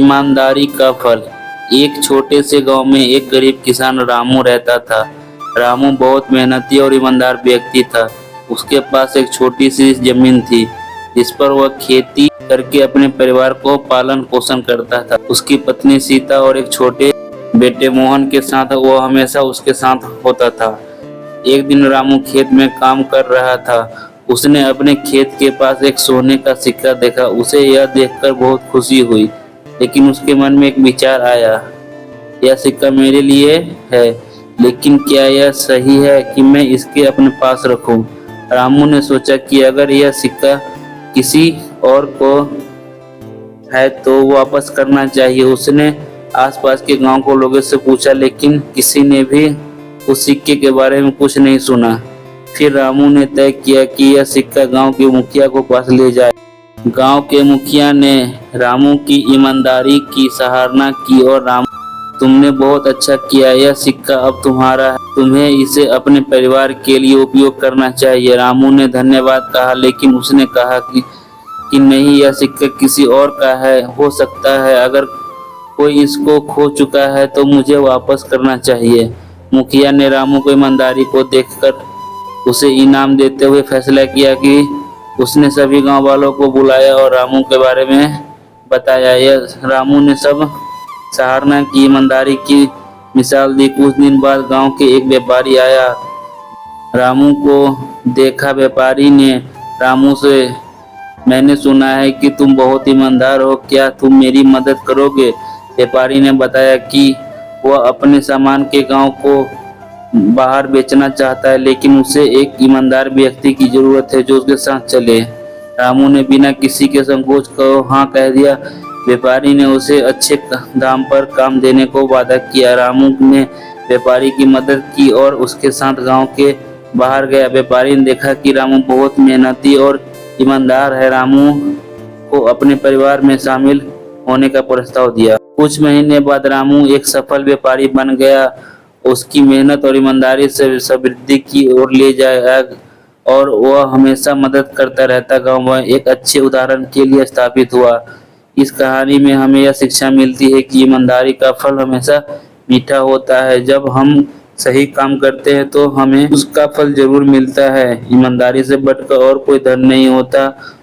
ईमानदारी का फल। एक छोटे से गांव में एक गरीब किसान रामू रहता था। रामू बहुत मेहनती और ईमानदार व्यक्ति था। उसके पास एक छोटी सी जमीन थी जिस पर वह खेती करके अपने परिवार को पालन पोषण करता था। उसकी पत्नी सीता और एक छोटे बेटे मोहन के साथ वह हमेशा उसके साथ होता था। एक दिन रामू खेत में काम कर रहा था। उसने अपने खेत के पास एक सोने का सिक्का देखा। उसे यह देखकर बहुत खुशी हुई, लेकिन उसके मन में एक विचार आया, यह सिक्का मेरे लिए है, लेकिन क्या यह सही है कि मैं इसके अपने पास रखूं? रामू ने सोचा कि अगर यह सिक्का किसी और को है तो वापस करना चाहिए। उसने आसपास के गांव के लोगों से पूछा, लेकिन किसी ने भी उस सिक्के के बारे में कुछ नहीं सुना। फिर रामू ने तय किया कि यह सिक्का गांव के मुखिया को पास ले जाए। गांव के मुखिया ने रामू की ईमानदारी की सराहना की और रामू, तुमने बहुत अच्छा किया, यह सिक्का अब तुम्हारा है, तुम्हें इसे अपने परिवार के लिए उपयोग करना चाहिए। रामू ने धन्यवाद कहा, लेकिन उसने कहा कि नहीं, यह सिक्का किसी और का है, हो सकता है अगर कोई इसको खो चुका है तो मुझे वापस करना चाहिए। मुखिया ने रामू को ईमानदारी को देखकर उसे इनाम देते हुए फैसला किया कि उसने सभी गांव वालों को बुलाया और रामू के बारे में बताया। यह रामू ने सब सराहना की, ईमानदारी की मिसाल दी। कुछ दिन बाद गांव के एक व्यापारी आया। रामू को देखा व्यापारी ने रामू से, मैंने सुना है कि तुम बहुत ईमानदार हो, क्या तुम मेरी मदद करोगे? व्यापारी ने बताया कि वह अपने सामान के गांव को बाहर बेचना चाहता है, लेकिन उसे एक ईमानदार व्यक्ति की जरूरत है जो उसके साथ चले। रामू ने बिना किसी के संकोच को हाँ कह दिया। व्यापारी ने उसे अच्छे दाम पर काम देने को वादा किया। रामू ने व्यापारी की मदद की और उसके साथ गांव के बाहर गया। व्यापारी ने देखा कि रामू बहुत मेहनती और ईमानदार है। रामू को अपने परिवार में शामिल होने का प्रस्ताव दिया। कुछ महीने बाद रामू एक सफल व्यापारी बन गया। उसकी मेहनत और ईमानदारी से समृद्धि की ओर ले जाएगा और वह हमेशा मदद करता रहता। गांव में एक अच्छे उदाहरण के लिए स्थापित हुआ। इस कहानी में हमें यह शिक्षा मिलती है कि ईमानदारी का फल हमेशा मीठा होता है। जब हम सही काम करते हैं तो हमें उसका फल जरूर मिलता है। ईमानदारी से बढ़कर और कोई धन नहीं होता।